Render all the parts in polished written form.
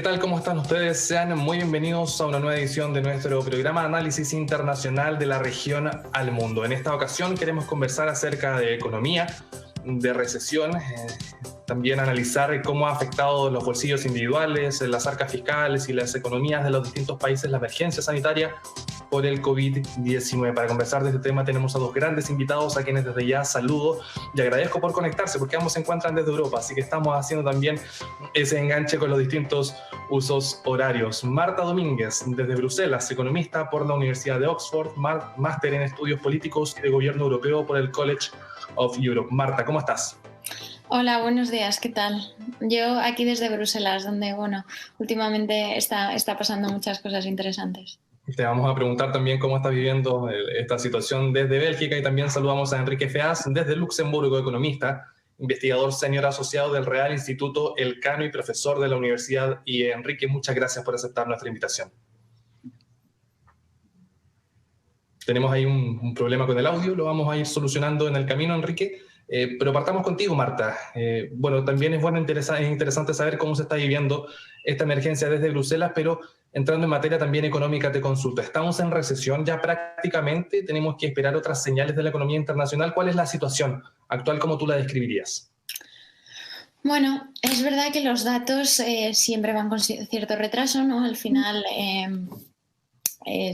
¿Qué tal? ¿Cómo están ustedes? Sean muy bienvenidos a una nueva edición de nuestro programa de análisis internacional de la región al mundo. En esta ocasión queremos conversar acerca de economía, de recesión, también analizar cómo ha afectado los bolsillos individuales, las arcas fiscales y las economías de los distintos países la emergencia sanitaria por el COVID-19. Para conversar de este tema tenemos a dos grandes invitados a quienes desde ya saludo y agradezco por conectarse porque ambos se encuentran desde Europa, así que estamos haciendo también ese enganche con los distintos usos horarios. Marta Domínguez, desde Bruselas, economista por la Universidad de Oxford, máster en estudios políticos y de gobierno europeo por el College of Europe. Marta, ¿cómo estás? Hola, buenos días, ¿qué tal? Yo aquí desde Bruselas, donde, últimamente está pasando muchas cosas interesantes. Te vamos a preguntar también cómo estás viviendo esta situación desde Bélgica y también saludamos a Enrique Feaz desde Luxemburgo, economista, investigador senior asociado del Real Instituto Elcano y profesor de la universidad. Y Enrique, muchas gracias por aceptar nuestra invitación. Tenemos ahí un problema con el audio, lo vamos a ir solucionando en el camino, Enrique. Pero partamos contigo, Marta. También es interesante saber cómo se está viviendo esta emergencia desde Bruselas, pero entrando en materia también económica, te consulto. ¿Estamos en recesión ya prácticamente? ¿Tenemos que esperar otras señales de la economía internacional? ¿Cuál es la situación actual? ¿Cómo tú la describirías? Bueno, es verdad que los datos siempre van con cierto retraso, ¿no? Al final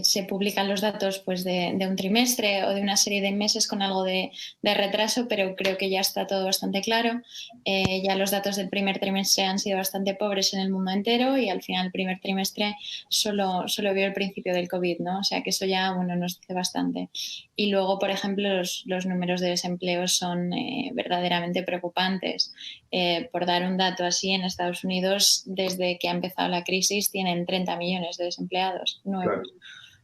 se publican los datos pues, de un trimestre o de una serie de meses con algo de retraso, pero creo que ya está todo bastante claro. Ya los datos del primer trimestre han sido bastante pobres en el mundo entero y al final el primer trimestre solo vio el principio del COVID, ¿no? O sea que eso ya nos dice bastante. Y luego, por ejemplo, los números de desempleo son verdaderamente preocupantes. Por dar un dato así, en Estados Unidos, desde que ha empezado la crisis, tienen 30 millones de desempleados nuevos. Claro.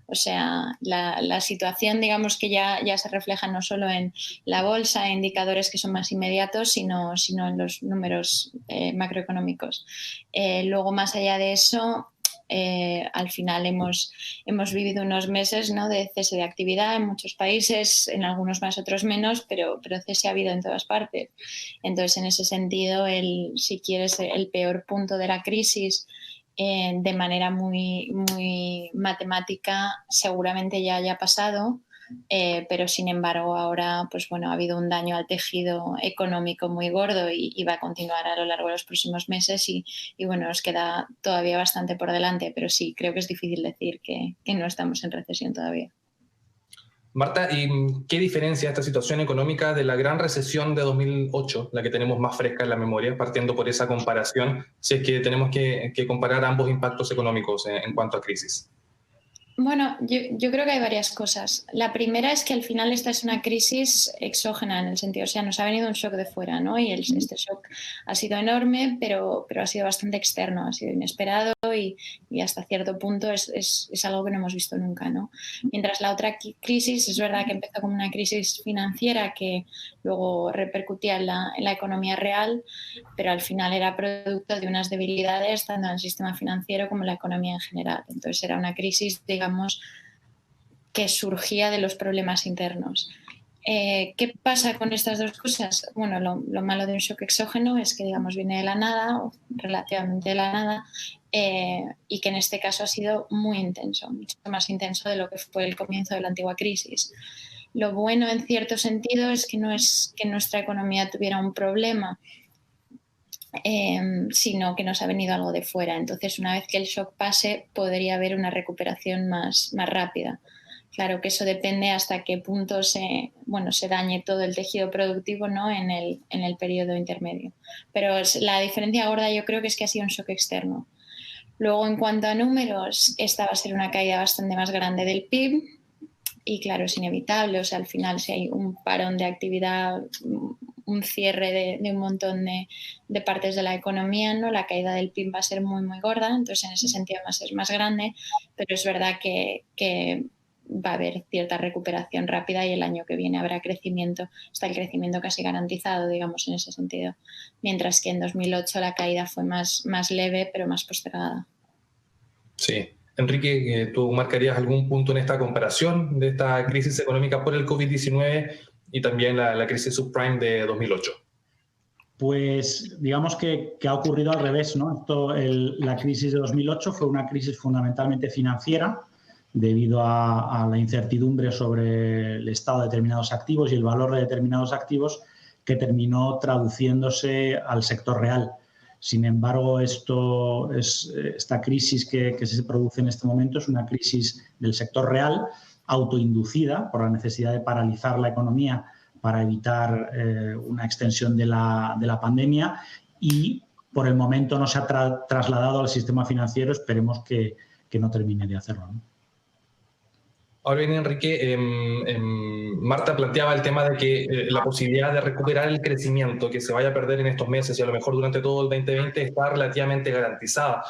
O sea, la situación, digamos que ya se refleja no solo en la bolsa, en indicadores que son más inmediatos, sino en los números macroeconómicos. Luego, más allá de eso, al final hemos vivido unos meses, ¿no?, de cese de actividad en muchos países, en algunos más, otros menos, pero cese ha habido en todas partes. Entonces, en ese sentido, si quieres, el peor punto de la crisis, de manera muy, muy matemática, seguramente ya haya pasado, pero sin embargo ahora ha habido un daño al tejido económico muy gordo y va a continuar a lo largo de los próximos meses y nos queda todavía bastante por delante, pero sí, creo que es difícil decir que no estamos en recesión todavía. Marta, ¿y qué diferencia esta situación económica de la gran recesión de 2008, la que tenemos más fresca en la memoria, partiendo por esa comparación, si es que tenemos que comparar ambos impactos económicos en cuanto a crisis? Bueno, yo creo que hay varias cosas. La primera es que al final esta es una crisis exógena en el sentido, o sea, nos ha venido un shock de fuera, ¿no? Y este shock ha sido enorme, pero ha sido bastante externo, ha sido inesperado y hasta cierto punto es algo que no hemos visto nunca, ¿no? Mientras la otra crisis es verdad que empezó como una crisis financiera que luego repercutía en la economía real, pero al final era producto de unas debilidades tanto en el sistema financiero como en la economía en general. Entonces era una crisis, digamos, que surgía de los problemas internos. ¿Qué pasa con estas dos cosas? Bueno, lo malo de un shock exógeno es que, digamos, viene de la nada, o relativamente de la nada, y que en este caso ha sido muy intenso, mucho más intenso de lo que fue el comienzo de la antigua crisis. Lo bueno, en cierto sentido, es que no es que nuestra economía tuviera un problema, sino que nos ha venido algo de fuera. Entonces, una vez que el shock pase, podría haber una recuperación más rápida. Claro que eso depende hasta qué punto se dañe todo el tejido productivo, ¿no?, en el periodo intermedio. Pero la diferencia gorda yo creo que es que ha sido un shock externo. Luego, en cuanto a números, esta va a ser una caída bastante más grande del PIB y claro, es inevitable. O sea, al final si hay un parón de actividad, un cierre de un montón de partes de la economía, ¿no?, la caída del PIB va a ser muy, muy gorda, entonces en ese sentido va a ser más grande, pero es verdad que va a haber cierta recuperación rápida y el año que viene habrá crecimiento, está el crecimiento casi garantizado, digamos, en ese sentido, mientras que en 2008 la caída fue más leve pero más postergada. Sí. Enrique, ¿tú marcarías algún punto en esta comparación de esta crisis económica por el COVID-19 y también la crisis subprime de 2008? Pues digamos que ha ocurrido al revés, ¿no? La crisis de 2008 fue una crisis fundamentalmente financiera debido a la incertidumbre sobre el estado de determinados activos y el valor de determinados activos, que terminó traduciéndose al sector real. Sin embargo, esta crisis que se produce en este momento es una crisis del sector real, autoinducida por la necesidad de paralizar la economía para evitar una extensión de la pandemia, y por el momento no se ha trasladado al sistema financiero. Esperemos que no termine de hacerlo, ¿no? Ahora bien, Enrique, Marta planteaba el tema de que la posibilidad de recuperar el crecimiento que se vaya a perder en estos meses y a lo mejor durante todo el 2020 está relativamente garantizada.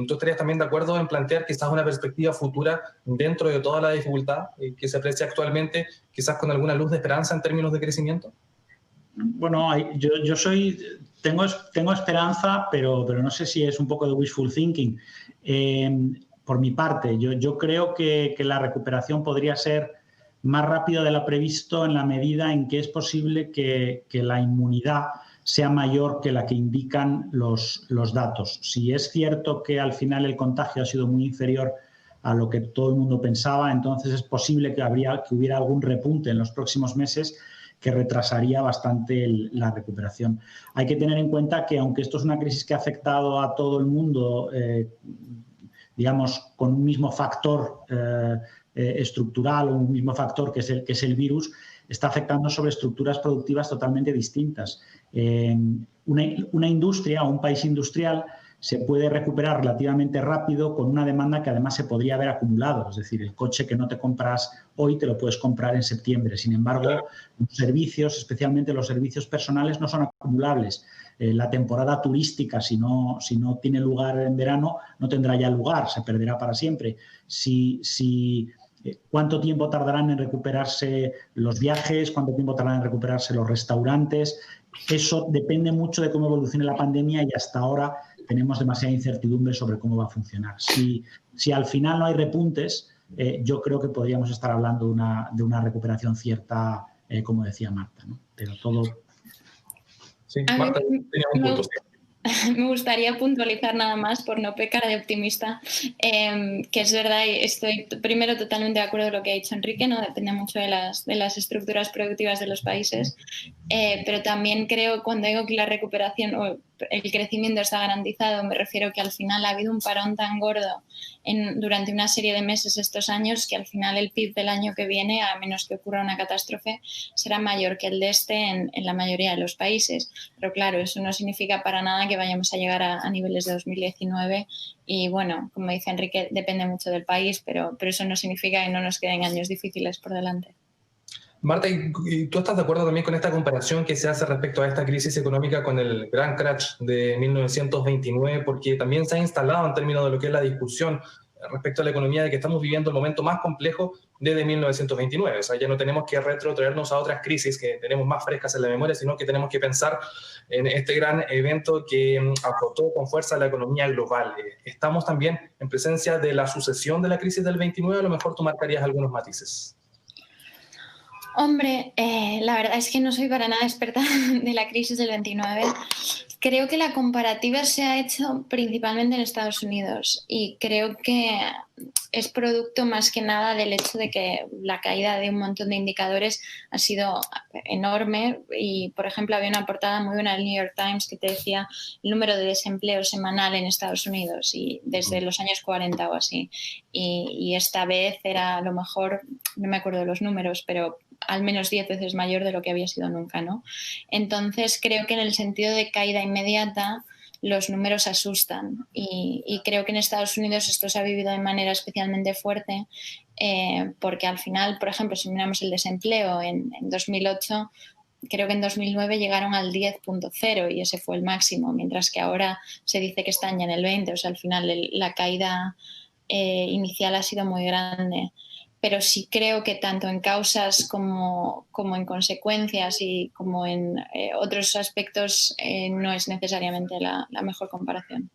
¿Tú estarías también de acuerdo en plantear quizás una perspectiva futura dentro de toda la dificultad que se aprecia actualmente, quizás con alguna luz de esperanza en términos de crecimiento? Bueno, tengo esperanza, pero no sé si es un poco de wishful thinking. Por mi parte, yo creo que la recuperación podría ser más rápida de lo previsto en la medida en que es posible que la inmunidad sea mayor que la que indican los datos. Si es cierto que al final el contagio ha sido muy inferior a lo que todo el mundo pensaba, entonces es posible que hubiera algún repunte en los próximos meses que retrasaría bastante la recuperación. Hay que tener en cuenta que, aunque esto es una crisis que ha afectado a todo el mundo, digamos, con un mismo factor estructural o un mismo factor que es el virus, está afectando sobre estructuras productivas totalmente distintas. Una industria o un país industrial se puede recuperar relativamente rápido con una demanda que además se podría haber acumulado. Es decir, el coche que no te compras hoy te lo puedes comprar en septiembre. Sin embargo, los servicios, especialmente los servicios personales, no son acumulables. La temporada turística, si no tiene lugar en verano, no tendrá ya lugar, se perderá para siempre. ¿Cuánto tiempo tardarán en recuperarse los viajes? ¿Cuánto tiempo tardarán en recuperarse los restaurantes? Eso depende mucho de cómo evolucione la pandemia, y hasta ahora tenemos demasiada incertidumbre sobre cómo va a funcionar. Si al final no hay repuntes, yo creo que podríamos estar hablando de una recuperación cierta, como decía Marta, ¿no? Pero todo... Sí, Marta tenía un punto. Me gustaría puntualizar nada más, por no pecar de optimista, que es verdad, y estoy primero totalmente de acuerdo con lo que ha dicho Enrique, ¿no? Depende mucho de las estructuras productivas de los países, pero también creo, cuando digo que la recuperación o el crecimiento está garantizado, me refiero que al final ha habido un parón tan gordo durante una serie de meses estos años, que al final el PIB del año que viene, a menos que ocurra una catástrofe, será mayor que el de en la mayoría de los países. Pero claro, eso no significa para nada que vayamos a llegar a niveles de 2019, y bueno, como dice Enrique, depende mucho del país, pero eso no significa que no nos queden años difíciles por delante. Marta, ¿y tú estás de acuerdo también con esta comparación que se hace respecto a esta crisis económica con el gran crash de 1929? Porque también se ha instalado, en términos de lo que es la discusión respecto a la economía, de que estamos viviendo el momento más complejo desde 1929. O sea, ya no tenemos que retrotraernos a otras crisis que tenemos más frescas en la memoria, sino que tenemos que pensar en este gran evento que azotó con fuerza la economía global. ¿Estamos también en presencia de la sucesión de la crisis del 29? A lo mejor tú marcarías algunos matices. Hombre, la verdad es que no soy para nada experta de la crisis del 29. Creo que la comparativa se ha hecho principalmente en Estados Unidos, y creo que es producto más que nada del hecho de que la caída de un montón de indicadores ha sido enorme. Y, por ejemplo, había una portada muy buena del New York Times que te decía el número de desempleo semanal en Estados Unidos, y desde los años 40 o así. Y esta vez era, a lo mejor, no me acuerdo de los números, pero al menos 10 veces mayor de lo que había sido nunca, ¿no? Entonces, creo que en el sentido de caída inmediata, los números asustan, y creo que en Estados Unidos esto se ha vivido de manera especialmente fuerte, porque al final, por ejemplo, si miramos el desempleo en 2008, creo que en 2009 llegaron al 10.0 y ese fue el máximo, mientras que ahora se dice que están ya en el 20. O sea, al final la caída inicial ha sido muy grande. Pero sí creo que tanto en causas como en consecuencias y como en otros aspectos no es necesariamente la mejor comparación.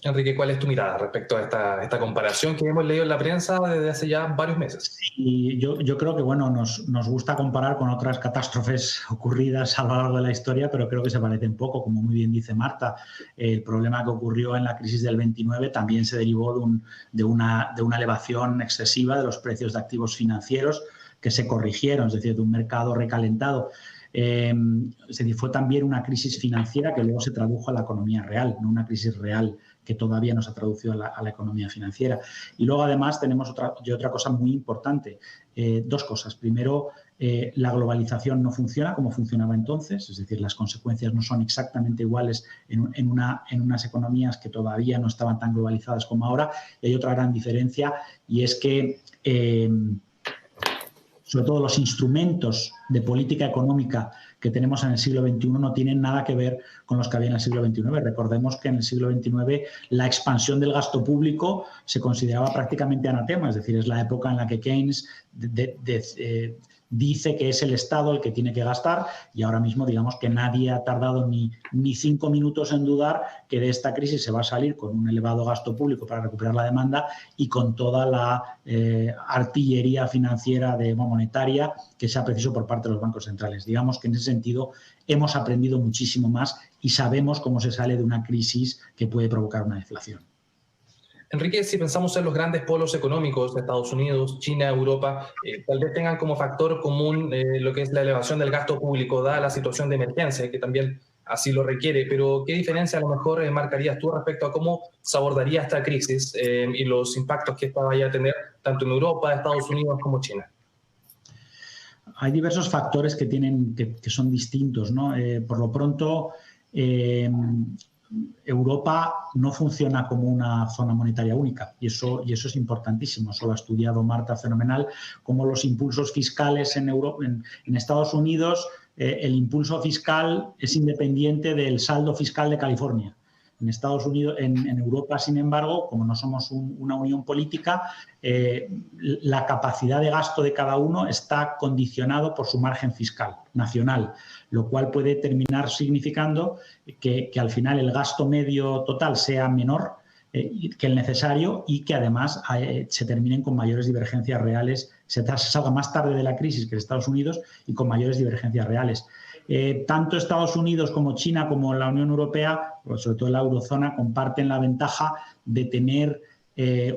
Enrique, ¿cuál es tu mirada respecto a esta comparación que hemos leído en la prensa desde hace ya varios meses? Y yo creo que bueno, nos gusta comparar con otras catástrofes ocurridas a lo largo de la historia, pero creo que se parecen poco. Como muy bien dice Marta, el problema que ocurrió en la crisis del 29 también se derivó de una elevación excesiva de los precios de activos financieros que se corrigieron, es decir, de un mercado recalentado. Es decir, fue también una crisis financiera que luego se tradujo a la economía real, no una crisis real que todavía no se ha traducido a la economía financiera. Y luego, además, tenemos otra cosa muy importante. Dos cosas. Primero, la globalización no funciona como funcionaba entonces, es decir, las consecuencias no son exactamente iguales en unas economías que todavía no estaban tan globalizadas como ahora. Y hay otra gran diferencia, y es que sobre todo los instrumentos de política económica que tenemos en el siglo XXI no tienen nada que ver con los que había en el siglo XIX. Recordemos que en el siglo XIX la expansión del gasto público se consideraba prácticamente anatema, es decir, es la época en la que Keynes dice que es el Estado el que tiene que gastar, y ahora mismo digamos que nadie ha tardado ni 5 minutos en dudar que de esta crisis se va a salir con un elevado gasto público para recuperar la demanda y con toda la artillería financiera monetaria que sea preciso por parte de los bancos centrales. Digamos que en ese sentido hemos aprendido muchísimo más y sabemos cómo se sale de una crisis que puede provocar una deflación. Enrique, si pensamos en los grandes polos económicos de Estados Unidos, China, Europa, tal vez tengan como factor común lo que es la elevación del gasto público, dada la situación de emergencia, que también así lo requiere. Pero, ¿qué diferencia a lo mejor marcarías tú respecto a cómo se abordaría esta crisis y los impactos que esta vaya a tener tanto en Europa, Estados Unidos como China? Hay diversos factores que son distintos, ¿no? Por lo pronto, Europa no funciona como una zona monetaria única y eso es importantísimo. Eso lo ha estudiado Marta fenomenal, como los impulsos fiscales en Estados Unidos, el impulso fiscal es independiente del saldo fiscal de California. En Estados Unidos, en Europa, sin embargo, como no somos una unión política, la capacidad de gasto de cada uno está condicionado por su margen fiscal nacional, lo cual puede terminar significando que al final el gasto medio total sea menor que el necesario y que además se terminen con mayores divergencias reales, se salga más tarde de la crisis que en Estados Unidos y con mayores divergencias reales. Tanto Estados Unidos como China como la Unión Europea, sobre todo la eurozona, comparten la ventaja de tener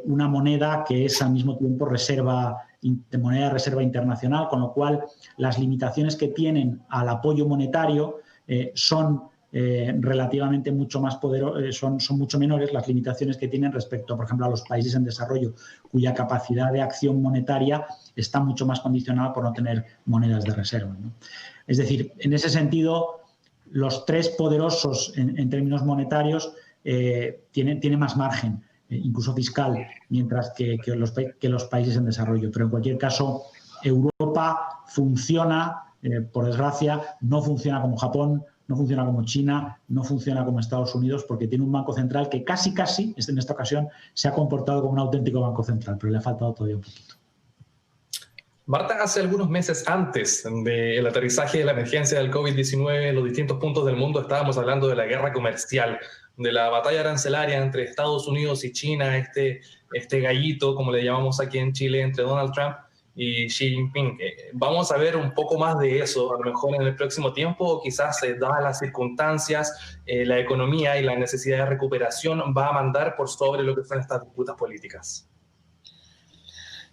una moneda que es al mismo tiempo moneda de reserva internacional, con lo cual las limitaciones que tienen al apoyo monetario son relativamente mucho más poderosas, son mucho menores las limitaciones que tienen respecto, por ejemplo, a los países en desarrollo, cuya capacidad de acción monetaria está mucho más condicionada por no tener monedas de reserva, ¿no? Es decir, en ese sentido, los tres poderosos en términos monetarios tienen más margen, incluso fiscal, mientras que los países en desarrollo. Pero en cualquier caso, Europa funciona, por desgracia, no funciona como Japón, no funciona como China, no funciona como Estados Unidos, porque tiene un banco central que casi, en esta ocasión, se ha comportado como un auténtico banco central, pero le ha faltado todavía un poquito. Marta, hace algunos meses antes del aterrizaje de la emergencia del COVID-19 en los distintos puntos del mundo estábamos hablando de la guerra comercial, de la batalla arancelaria entre Estados Unidos y China, este gallito, como le llamamos aquí en Chile, entre Donald Trump y Xi Jinping. Vamos a ver un poco más de eso, a lo mejor en el próximo tiempo, o quizás, dadas las circunstancias, la economía y la necesidad de recuperación va a mandar por sobre lo que son estas disputas políticas.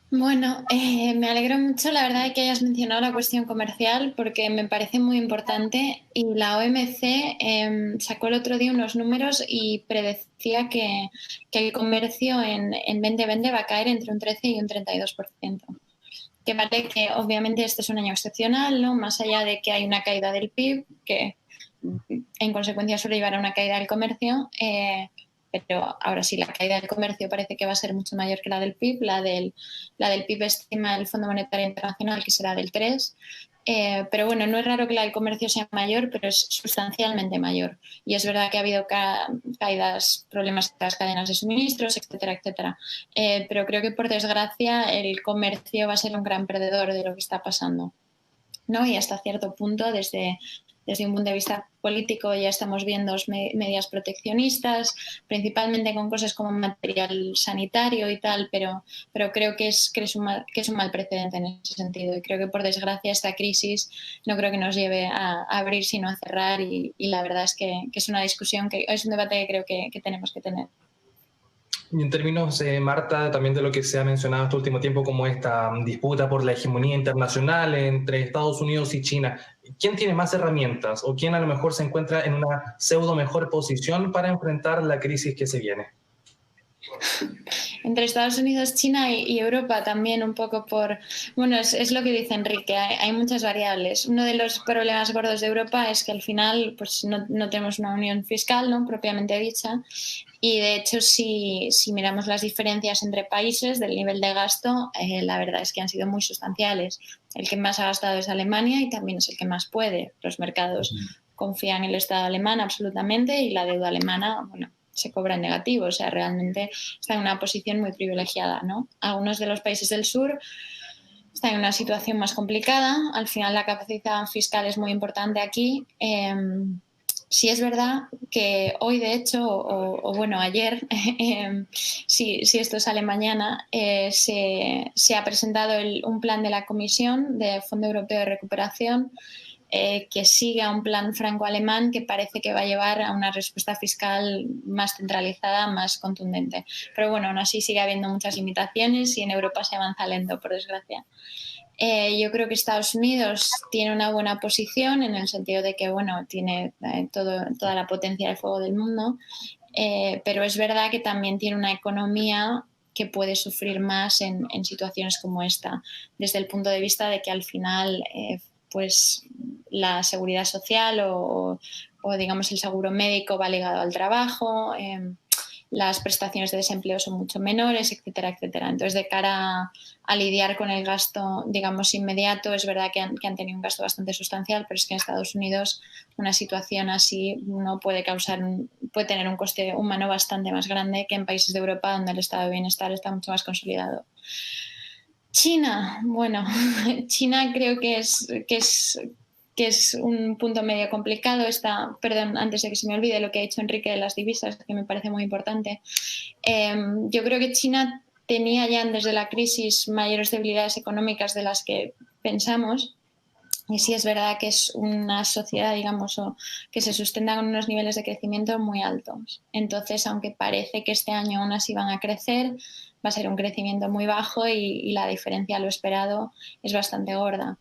Bueno, me alegro mucho, la verdad, de que hayas mencionado la cuestión comercial porque me parece muy importante y la OMC sacó el otro día unos números y predecía que el comercio en 2020 va a caer entre un 13 y un 32%. Que vale que obviamente este es un año excepcional, ¿no? Más allá de que hay una caída del PIB, que en consecuencia suele llevar a una caída del comercio, pero ahora sí, la caída del comercio parece que va a ser mucho mayor que la del PIB. La del PIB estima el Fondo Monetario Internacional que será del 3%. Pero bueno, no es raro que la del comercio sea mayor, pero es sustancialmente mayor. Y es verdad que ha habido caídas, problemas en las cadenas de suministros, etcétera, etcétera. Pero creo que por desgracia el comercio va a ser un gran perdedor de lo que está pasando, ¿no? Y hasta cierto punto, desde desde un punto de vista político ya estamos viendo medidas proteccionistas, principalmente con cosas como material sanitario y tal, pero creo que es un mal precedente en ese sentido. Y creo que, por desgracia, esta crisis no creo que nos lleve a abrir, sino a cerrar. Y la verdad es que es una discusión, es un debate que creo que tenemos que tener. Y en términos, Marta, también de lo que se ha mencionado este último tiempo como esta disputa por la hegemonía internacional entre Estados Unidos y China, ¿quién tiene más herramientas o quién a lo mejor se encuentra en una pseudo mejor posición para enfrentar la crisis que se viene? Entre Estados Unidos, China y Europa también un poco bueno, es lo que dice Enrique, hay muchas variables. Uno de los problemas gordos de Europa es que al final pues no tenemos una unión fiscal, ¿no?, propiamente dicha, y de hecho si miramos las diferencias entre países del nivel de gasto, la verdad es que han sido muy sustanciales. El que más ha gastado es Alemania y también es el que más puede. Los mercados confían en el Estado alemán absolutamente y la deuda alemana, bueno, se cobra en negativo, o sea, realmente está en una posición muy privilegiada, ¿no? Algunos de los países del sur están en una situación más complicada. Al final la capacidad fiscal es muy importante aquí. Sí es verdad que hoy, de hecho, o bueno, ayer, si esto sale mañana, se ha presentado un plan de la Comisión de Fondo Europeo de Recuperación que sigue a un plan franco-alemán que parece que va a llevar a una respuesta fiscal más centralizada, más contundente. Pero bueno, aún así sigue habiendo muchas limitaciones y en Europa se avanza lento, por desgracia. Yo creo que Estados Unidos tiene una buena posición en el sentido de que, bueno, tiene toda la potencia de fuego del mundo, pero es verdad que también tiene una economía que puede sufrir más en situaciones como esta, desde el punto de vista de que al final pues la seguridad social o digamos el seguro médico va ligado al trabajo, las prestaciones de desempleo son mucho menores, etcétera, etcétera. Entonces, de cara a lidiar con el gasto, digamos, inmediato, es verdad que han tenido un gasto bastante sustancial, pero es que en Estados Unidos una situación así no puede puede tener un coste humano bastante más grande que en países de Europa donde el estado de bienestar está mucho más consolidado. China, bueno, China creo que es un punto medio complicado. Perdón, antes de que se me olvide lo que ha dicho Enrique de las divisas, que me parece muy importante. Yo creo que China tenía ya desde la crisis mayores debilidades económicas de las que pensamos. Y sí es verdad que es una sociedad, digamos, que se sustenta con unos niveles de crecimiento muy altos. Entonces, aunque parece que este año aún así van a crecer, va a ser un crecimiento muy bajo y la diferencia a lo esperado es bastante gorda.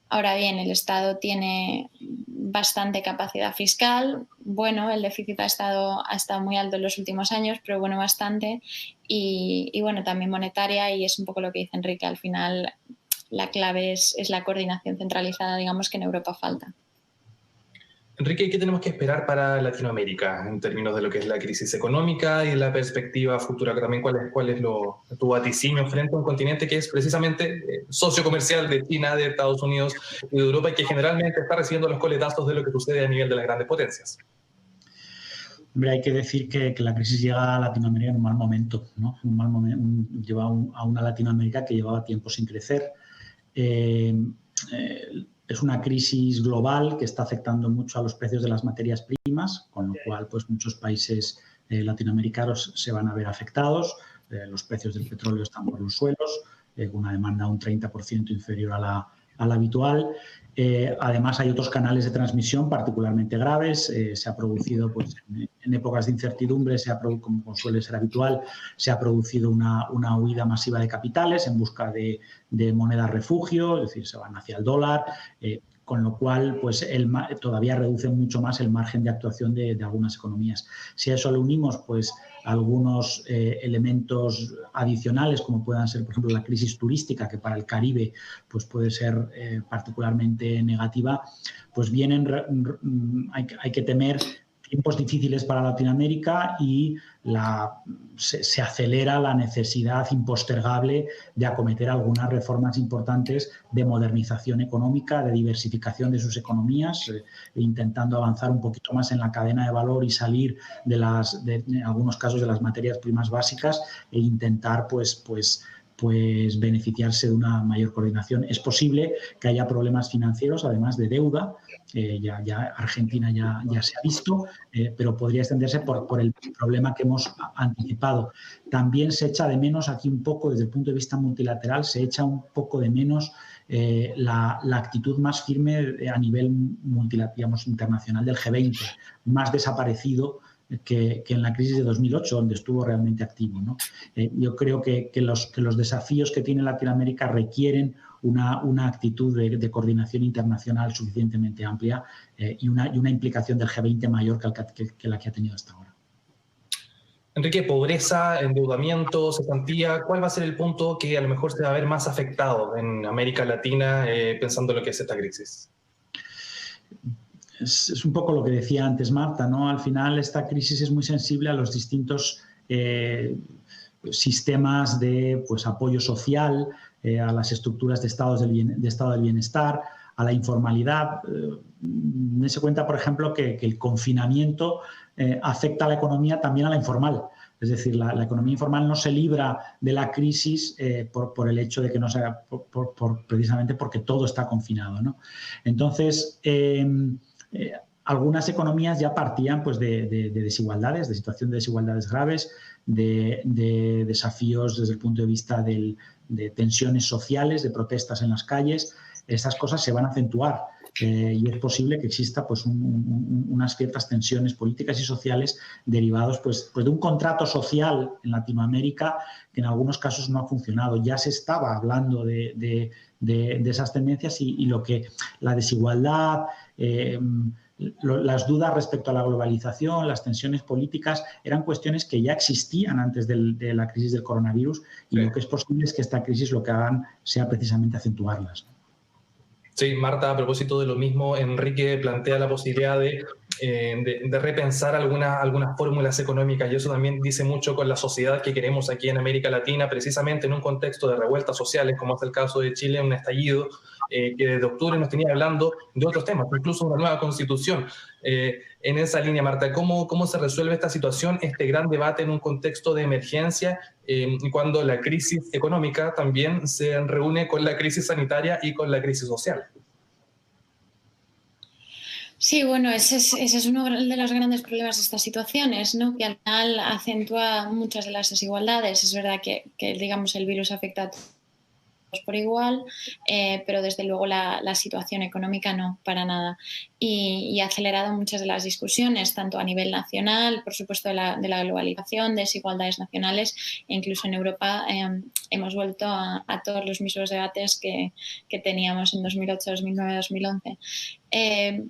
Ahora bien, el Estado tiene bastante capacidad fiscal. Bueno, el déficit ha estado muy alto en los últimos años, pero bueno, bastante. Y bueno, también monetaria, y es un poco lo que dice Enrique. Al final, la clave es la coordinación centralizada, digamos, que en Europa falta. Enrique, ¿qué tenemos que esperar para Latinoamérica en términos de lo que es la crisis económica y la perspectiva futura? También, ¿cuál es tu vaticinio frente a un continente que es precisamente socio comercial de China, de Estados Unidos y de Europa, y que generalmente está recibiendo los coletazos de lo que sucede a nivel de las grandes potencias? Hombre, hay que decir que la crisis llega a Latinoamérica en un mal momento, ¿no? Lleva a una Latinoamérica que llevaba tiempo sin crecer. Es una crisis global que está afectando mucho a los precios de las materias primas, con lo cual pues, muchos países latinoamericanos se van a ver afectados. Los precios del petróleo están por los suelos, una demanda un 30% inferior a la habitual. Además, hay otros canales de transmisión particularmente graves. Se ha producido, pues, en épocas de incertidumbre, como suele ser habitual, se ha producido una huida masiva de capitales en busca de moneda refugio, es decir, se van hacia el dólar, con lo cual pues, todavía reduce mucho más el margen de actuación de algunas economías. Si a eso le unimos pues, algunos elementos adicionales, como puedan ser, por ejemplo, la crisis turística, que para el Caribe pues, puede ser particularmente negativa, pues hay que temer tiempos difíciles para Latinoamérica y se acelera la necesidad impostergable de acometer algunas reformas importantes de modernización económica, de diversificación de sus economías, intentando avanzar un poquito más en la cadena de valor y salir en algunos casos de las materias primas básicas e intentar pues pues beneficiarse de una mayor coordinación. Es posible que haya problemas financieros, además de deuda. Ya Argentina ya se ha visto, pero podría extenderse por el problema que hemos anticipado. También se echa de menos aquí un poco, desde el punto de vista multilateral, se echa un poco de menos la actitud más firme a nivel internacional del G20, más desaparecido que en la crisis de 2008, donde estuvo realmente activo, ¿no? Yo creo que los desafíos que tiene Latinoamérica requieren una actitud de coordinación internacional suficientemente amplia y una implicación del G20 mayor que la que ha tenido hasta ahora. Enrique, pobreza, endeudamiento, cesantía, ¿cuál va a ser el punto que a lo mejor se va a ver más afectado en América Latina pensando en lo que es esta crisis? Es un poco lo que decía antes Marta, ¿no? Al final esta crisis es muy sensible a los distintos sistemas de apoyo social, a las estructuras de estado del bienestar, a la informalidad. Dense cuenta, por ejemplo, que el confinamiento afecta a la economía también a la informal. Es decir, la economía informal no se libra de la crisis por el hecho de que no sea precisamente porque todo está confinado, ¿no? Entonces, algunas economías ya partían pues, de desigualdades, de situación de desigualdades graves, de desafíos desde el punto de vista de tensiones sociales, de protestas en las calles. Estas cosas se van a acentuar y es posible que exista pues, unas ciertas tensiones políticas y sociales derivados pues, de un contrato social en Latinoamérica que en algunos casos no ha funcionado. Ya se estaba hablando de esas tendencias y lo que la desigualdad, las dudas respecto a la globalización, las tensiones políticas, eran cuestiones que ya existían antes de la crisis del coronavirus y lo que es posible es que esta crisis lo que hagan sea precisamente acentuarlas. Sí, Marta, a propósito de lo mismo, Enrique plantea la posibilidad de repensar algunas fórmulas económicas y eso también dice mucho con la sociedad que queremos aquí en América Latina, precisamente en un contexto de revueltas sociales, como es el caso de Chile, un estallido que desde octubre nos tenía hablando de otros temas, incluso una nueva constitución. En esa línea, Marta, ¿cómo se resuelve esta situación, este gran debate en un contexto de emergencia cuando la crisis económica también se reúne con la crisis sanitaria y con la crisis social? Sí, bueno, ese es uno de los grandes problemas de estas situaciones, ¿no? Que al final acentúa muchas de las desigualdades. Es verdad que digamos, el virus afecta a todos por igual, pero desde luego la situación económica no, para nada. Y ha acelerado muchas de las discusiones, tanto a nivel nacional, por supuesto de la globalización, desigualdades nacionales, e incluso en Europa hemos vuelto a todos los mismos debates que teníamos en 2008, 2009, 2011.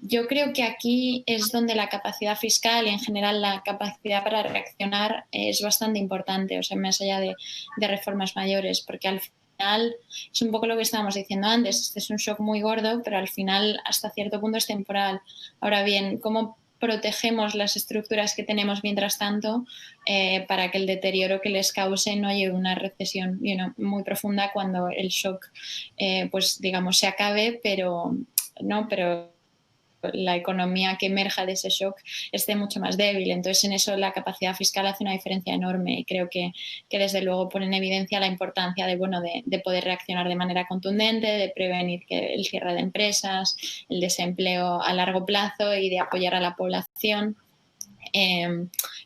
Yo creo que aquí es donde la capacidad fiscal y en general la capacidad para reaccionar es bastante importante, o sea, más allá de reformas mayores, porque al final es un poco lo que estábamos diciendo antes, este es un shock muy gordo, pero al final hasta cierto punto es temporal. Ahora bien, ¿cómo protegemos las estructuras que tenemos mientras tanto para que el deterioro que les cause no lleve una recesión muy profunda cuando el shock pues digamos se acabe, pero la economía que emerja de ese shock esté mucho más débil? Entonces en eso la capacidad fiscal hace una diferencia enorme y creo que desde luego pone en evidencia la importancia de poder reaccionar de manera contundente, de prevenir que el cierre de empresas, el desempleo a largo plazo y de apoyar a la población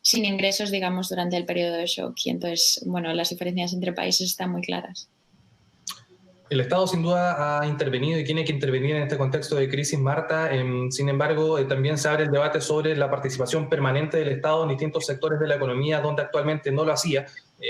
sin ingresos, digamos, durante el periodo de shock. Y entonces, bueno, las diferencias entre países están muy claras. El Estado sin duda ha intervenido y tiene que intervenir en este contexto de crisis, Marta. Sin embargo, también se abre el debate sobre la participación permanente del Estado en distintos sectores de la economía donde actualmente no lo hacía.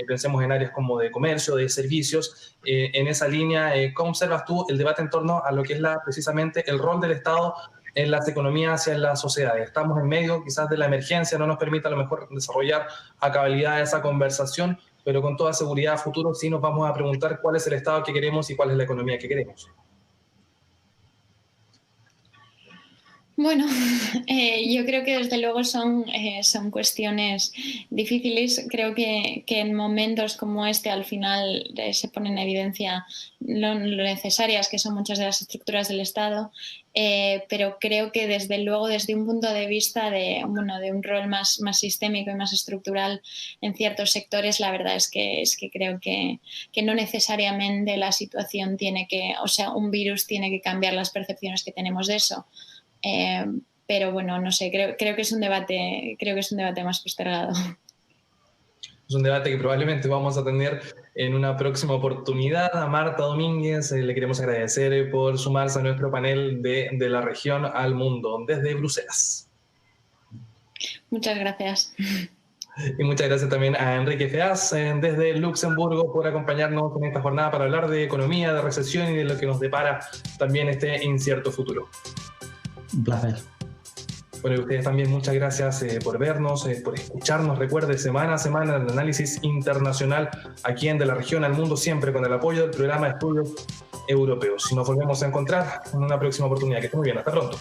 Pensemos en áreas como de comercio, de servicios. En esa línea, ¿cómo observas tú el debate en torno a lo que es precisamente el rol del Estado en las economías hacia las sociedades? Estamos en medio quizás de la emergencia, no nos permite a lo mejor desarrollar a cabalidad esa conversación, pero con toda seguridad a futuro sí nos vamos a preguntar cuál es el Estado que queremos y cuál es la economía que queremos. Bueno, yo creo que desde luego son cuestiones difíciles. Creo que en momentos como este al final se pone en evidencia lo necesarias que son muchas de las estructuras del Estado, pero creo que desde luego desde un punto de vista de un rol más sistémico y más estructural en ciertos sectores, la verdad es que creo que no necesariamente la situación un virus tiene que cambiar las percepciones que tenemos de eso. Pero bueno, no sé, creo que es un debate más postergado. Es un debate que probablemente vamos a tener en una próxima oportunidad. A Marta Domínguez le queremos agradecer por sumarse a nuestro panel de la región al mundo desde Bruselas. Muchas gracias. Y muchas gracias también a Enrique Feaz desde Luxemburgo por acompañarnos en esta jornada para hablar de economía, de recesión y de lo que nos depara también este incierto futuro. Un placer. Bueno, y ustedes también muchas gracias por vernos, por escucharnos. Recuerde, semana a semana el análisis internacional aquí en De la Región al Mundo, siempre con el apoyo del programa de estudios europeos. Y nos volvemos a encontrar en una próxima oportunidad. Que esté muy bien. Hasta pronto.